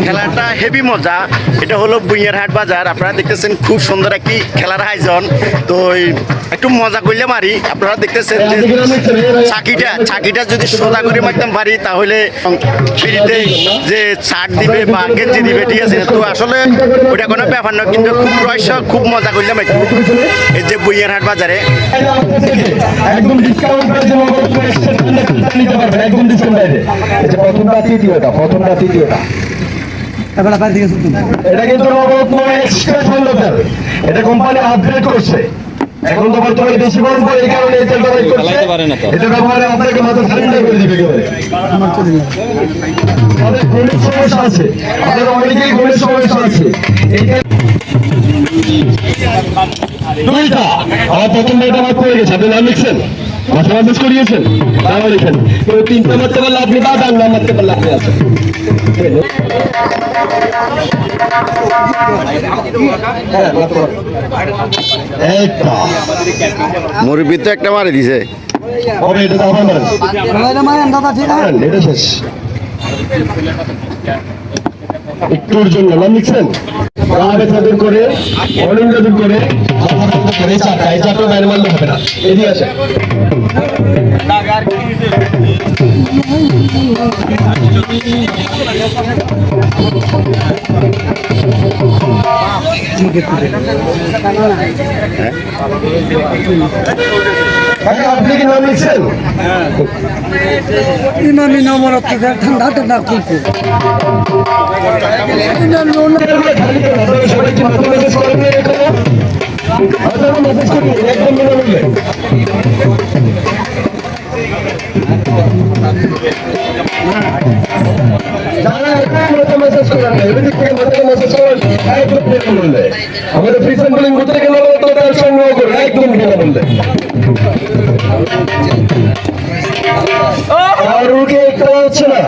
খেলাটা হেভি মজা। এটা হলো বুইয়ারহাট বাজার। আপনারা দেখতেছেন খুব সুন্দর একটি খেলার আয়োজন। তো একটু মজা করলে মারি। আপনারা দেখতেছেন যে ছাকিটা যদি সোজা করে মারতাম পারি তাহলে ফ্রিতে যে শার্ট দিবে বা গেঞ্জি দিবে, ঠিক আছে। তো আসলে ওটা কোনো ব্যাপার না, কিন্তু খুব রহস্য, খুব মজা করলাম একটু এই যে বুইয়ারহাট বাজারে। একদম ডিসকাউন্ট একদম ডিসকাউন্ট প্রথমটা তৃতীয়টা এটা কিন্তু এটা কোম্পানি আপগ্রেড করছে। এখন তো বর্তমানে বেশি গরম পড়ে, এই কারণে এটা ব্যবহার করছে। এটা ব্যবহারে আপনাকে মাথা ঠান্ডা করে দিবে একেবারে। আমাদের গণিত সমস্যা আছে, আমাদের অনেকেই গণিত সমস্যা আছে। দুইটা আমার প্রথম মেয়েটা আমার পড়ে গেছে। আপনি নাম লিখছেন, মাথা মালিশ করিয়েছেন, নাম লিখেন। কেউ তিনটা মারতে পারলে আপনি বা ডান নাম মারতে পারলে আপনি আছেন। মুরব্বি তো একটা মারে দিছে। এটা শেষ। একটুর জন্য নাম লিখছেন, করে করে চারটা বাইরে মারলে হবে না। এদিকে আসে আপনি কি নাম লিখছেন? ইমামি নামর ঠান্ডা ঠান্ডা খুলছে। আমাদের ফ্রি স্যাম্পলিং করতে গেলে সংগ্রহ করুন একদম বিনামূল্যে। আর ওকে একটা হচ্ছে না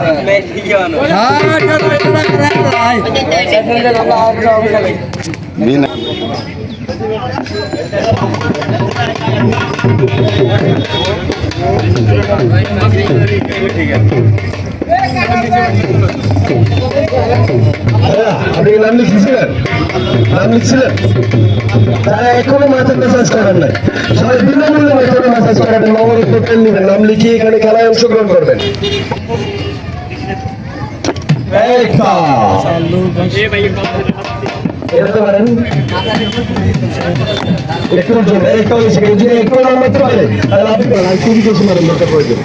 আপনি নাম লিখেছিলেন? তারা এখনো মাথার মেসাজ করেন নাই। সবাই বিনামূল্যে মাথার মেসাজ করাবেন, নগদ হোটেল নেবেন, নাম লিখিয়ে এখানে খেলায় অংশগ্রহণ করবেন। একটু নাম মারতে পারে তাহলে আপনি খুবই বেশি মারেন দরকার প্রয়োজন।